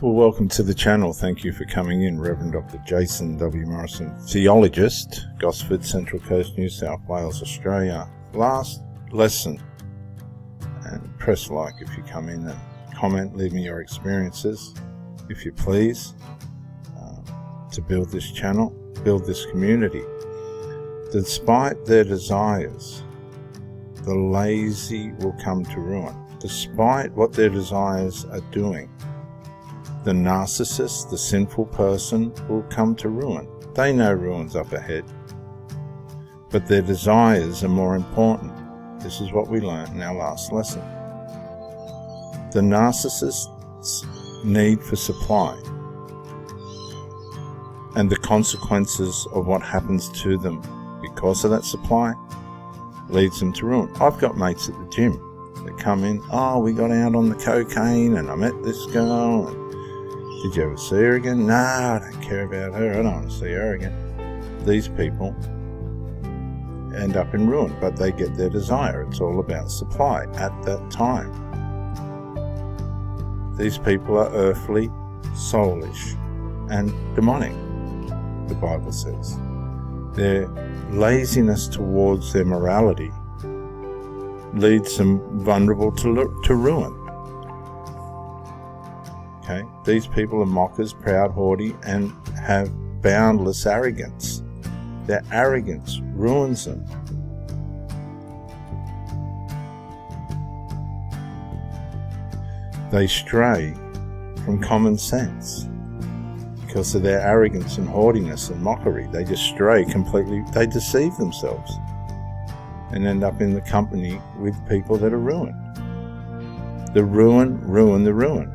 Well, welcome to the channel. Thank you for coming in. Reverend Dr. Jason W. Morrison, theologist, Gosford, Central Coast, New South Wales, Australia. Last lesson. And press like if you come in and comment, leave me your experiences, if you please, to build this channel, build this community. Despite their desires, the lazy will come to ruin. Despite what their desires are doing, the narcissist, the sinful person, will come to ruin. They know ruin's up ahead, but their desires are more important. This is what we learned in our last lesson. The narcissist's need for supply and the consequences of what happens to them because of that supply leads them to ruin. I've got mates at the gym that come in, oh, we got out on the cocaine and I met this girl, and did you ever see her again? No, I don't care about her, I don't want to see her again. These people end up in ruin, but they get their desire. It's all about supply at that time. These people are earthly, soulish, and demonic, the Bible says. Their laziness towards their morality leads them vulnerable to ruin. Okay? These people are mockers, proud, haughty, and have boundless arrogance. Their arrogance ruins them. They stray from common sense because of their arrogance and haughtiness and mockery. They just stray completely. They deceive themselves and end up in the company with people that are ruined. The ruin ruin the ruin.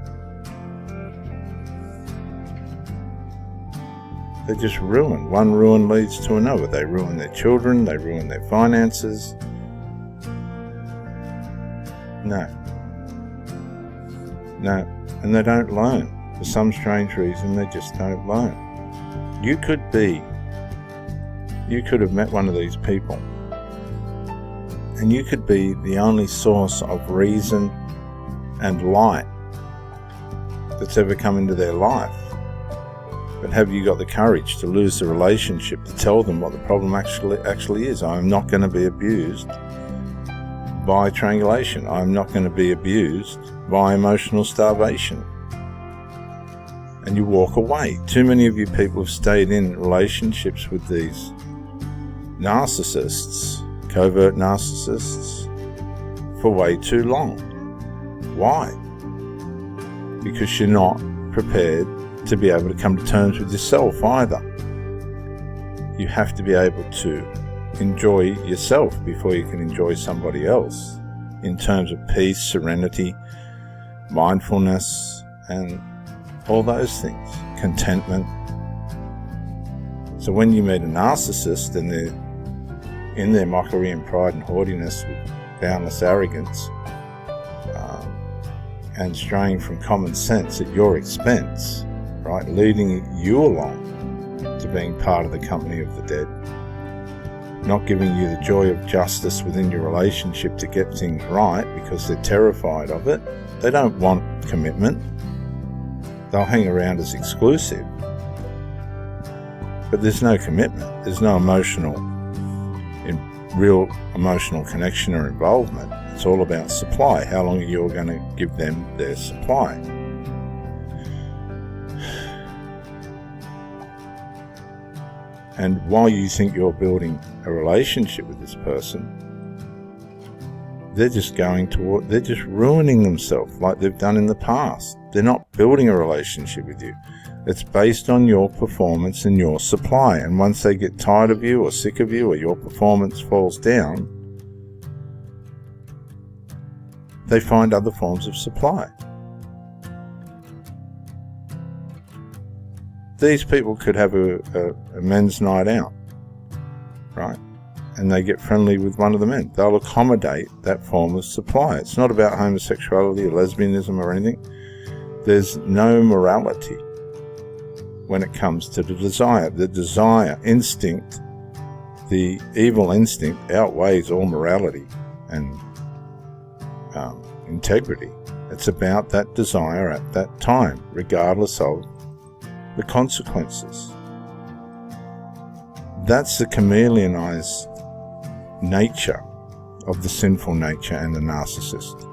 They just ruin. One ruin leads to another. They ruin their children. They ruin their finances. No. And they don't learn. For some strange reason, they just don't learn. You could have met one of these people, and you could be the only source of reason and light that's ever come into their life. But have you got the courage to lose the relationship, to tell them what the problem actually is? I'm not going to be abused by triangulation. I'm not going to be abused by emotional starvation. And you walk away. Too many of you people have stayed in relationships with these narcissists, covert narcissists, for way too long. Why? Because you're not prepared to be able to come to terms with yourself either. You have to be able to enjoy yourself before you can enjoy somebody else, in terms of peace, serenity, mindfulness, and all those things, contentment. So when you meet a narcissist and they're in their mockery and pride and haughtiness with boundless arrogance, and straying from common sense at your expense, right, leading you along to being part of the company of the dead, not giving you the joy of justice within your relationship to get things right because they're terrified of it. They don't want commitment. They'll hang around as exclusive, but there's no commitment. There's no real emotional connection or involvement. It's all about supply. How long are you going to give them their supply? And while you think you're building a relationship with this person, they're just ruining themselves like they've done in the past. They're not building a relationship with you. It's based on your performance and your supply. And once they get tired of you or sick of you or your performance falls down, they find other forms of supply. These people could have a men's night out, right? And they get friendly with one of the men. They'll accommodate that form of supply. It's not about homosexuality or lesbianism or anything. There's no morality when it comes to the desire. The desire instinct, the evil instinct, outweighs all morality and integrity. It's about that desire at that time, regardless of the consequences. That's the chameleonized nature of the sinful nature and the narcissist.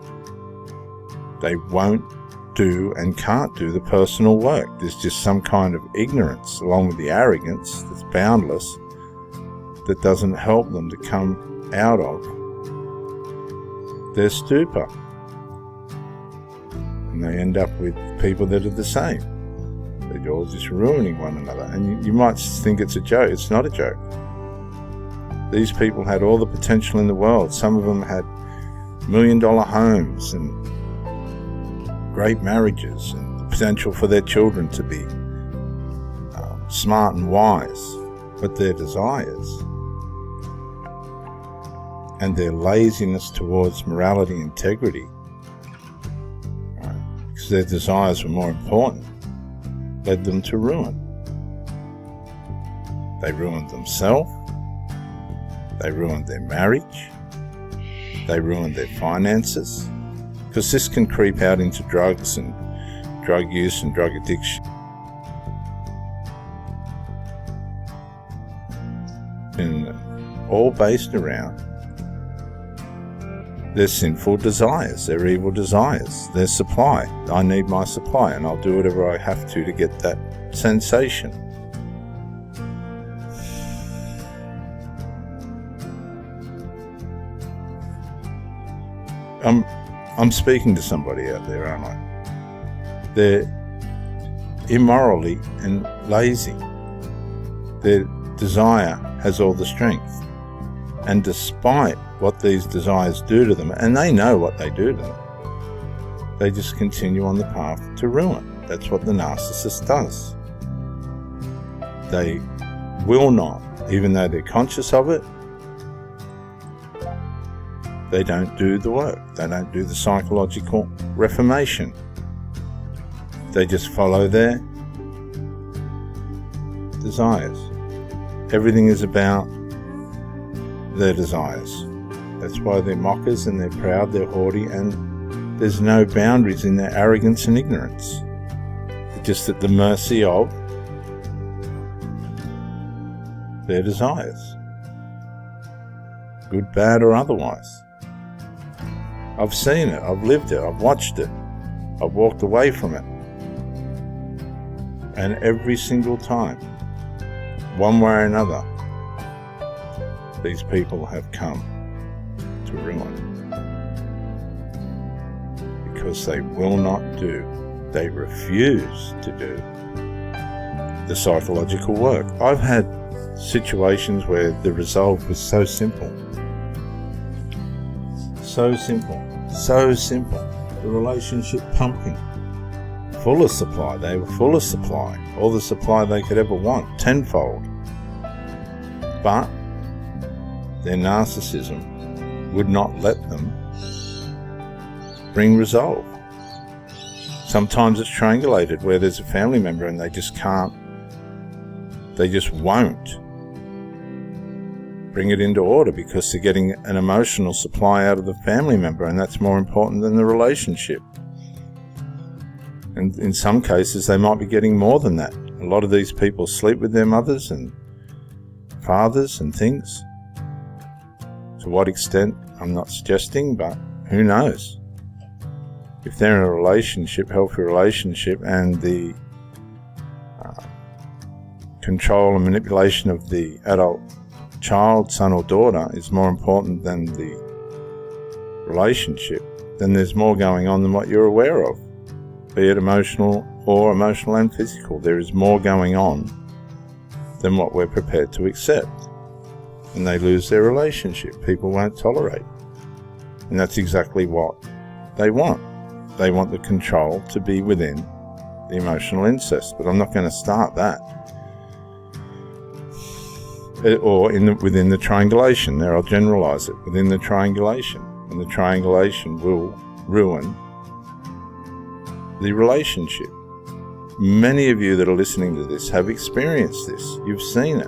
They won't do and can't do the personal work. There's just some kind of ignorance along with the arrogance that's boundless that doesn't help them to come out of their stupor. And they end up with people that are the same. They're all just ruining one another. And you might think it's a joke. It's not a joke. These people had all the potential in the world. Some of them had $1 million homes and great marriages and the potential for their children to be smart and wise. But their desires and their laziness towards morality and integrity, right, because their desires were more important, led them to ruin. They ruined themselves, they ruined their marriage, they ruined their finances, because this can creep out into drugs and drug use and drug addiction. And all based around their sinful desires, their evil desires, their supply. I need my supply and I'll do whatever I have to get that sensation. I'm speaking to somebody out there, aren't I? They're immorally and lazy. Their desire has all the strength. And despite what these desires do to them, and they know what they do to them, they just continue on the path to ruin. That's what the narcissist does. They will not, even though they're conscious of it, they don't do the work. They don't do the psychological reformation. They just follow their desires. Everything is about their desires. That's why they're mockers and they're proud, they're haughty, and there's no boundaries in their arrogance and ignorance. They're just at the mercy of their desires, good, bad, or otherwise. I've seen it, I've lived it, I've watched it, I've walked away from it. And every single time, one way or another, these people have come to ruin. Because they will not do, they refuse to do the psychological work. I've had situations where the resolve was so simple. So simple. So simple. The relationship pumping. Full of supply. They were full of supply. All the supply they could ever want. Tenfold. But their narcissism would not let them bring resolve. Sometimes it's triangulated where there's a family member and they just can't, they just won't bring it into order because they're getting an emotional supply out of the family member, and that's more important than the relationship. And in some cases they might be getting more than that. A lot of these people sleep with their mothers and fathers and things. To what extent, I'm not suggesting, but who knows? If they're in a relationship, healthy relationship, and the control and manipulation of the adult child, son or daughter, is more important than the relationship, then there's more going on than what you're aware of, be it emotional or emotional and physical. There is more going on than what we're prepared to accept. And they lose their relationship. People won't tolerate. And that's exactly what they want. They want the control to be within the emotional incest. But I'm not going to start that. Or within the triangulation. There, I'll generalize it. Within the triangulation. And the triangulation will ruin the relationship. Many of you that are listening to this have experienced this. You've seen it.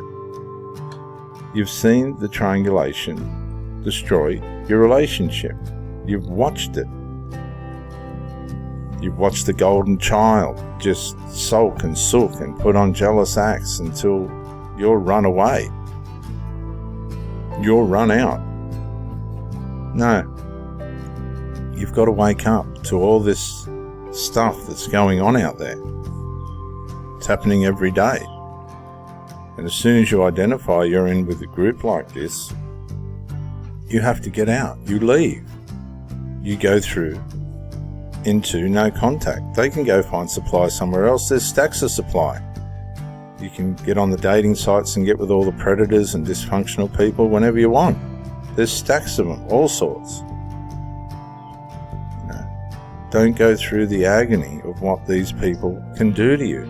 You've seen the triangulation destroy your relationship. You've watched it. You've watched the golden child just sulk and sook and put on jealous acts until you're run away. You're run out. No. You've got to wake up to all this stuff that's going on out there. It's happening every day. And as soon as you identify you're in with a group like this, you have to get out. You leave. You go through into no contact. They can go find supply somewhere else. There's stacks of supply. You can get on the dating sites and get with all the predators and dysfunctional people whenever you want. There's stacks of them, all sorts. Don't go through the agony of what these people can do to you.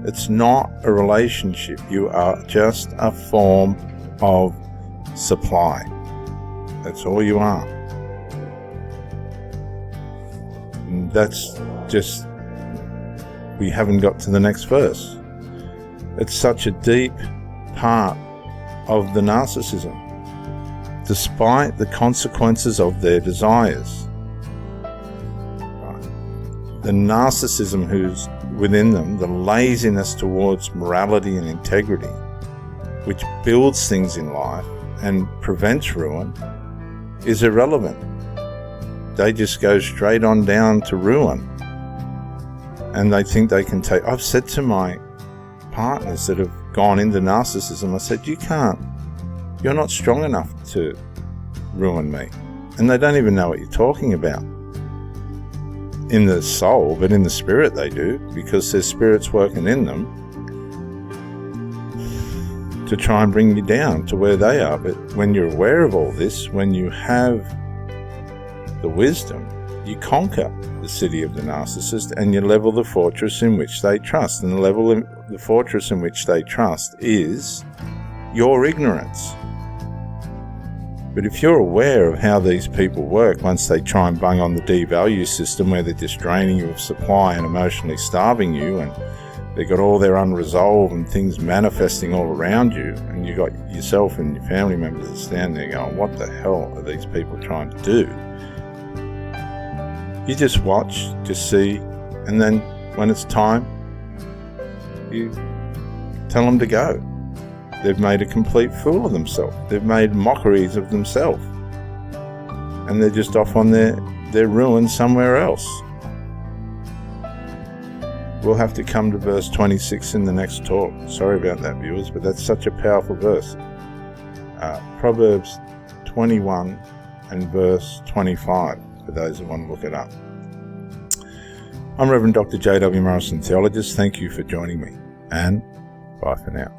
It's not a relationship. You are just a form of supply. That's all you are. And that's just, we haven't got to the next verse. It's such a deep part of the narcissism. Despite the consequences of their desires, the narcissism who's within them, the laziness towards morality and integrity, which builds things in life and prevents ruin, is irrelevant. They just go straight on down to ruin. And they think they can take... I've said to my partners that have gone into narcissism, I said, you're not strong enough to ruin me. And they don't even know what you're talking about. In the soul, but in the spirit they do, because their spirit's working in them to try and bring you down to where they are. But when you're aware of all this, when you have the wisdom, you conquer the city of the narcissist and you level the fortress in which they trust. And the fortress in which they trust is your ignorance. But if you're aware of how these people work, once they try and bung on the devalue system where they're just draining you of supply and emotionally starving you, and they've got all their unresolved and things manifesting all around you, and you got yourself and your family members that stand there going, what the hell are these people trying to do? You just watch, just see, and then when it's time, you tell them to go. They've made a complete fool of themselves. They've made mockeries of themselves. And they're just off on their ruin somewhere else. We'll have to come to verse 26 in the next talk. Sorry about that, viewers, but that's such a powerful verse. Proverbs 21 and verse 25, for those who want to look it up. I'm Reverend Dr. J.W. Morrison, theologist. Thank you for joining me, and bye for now.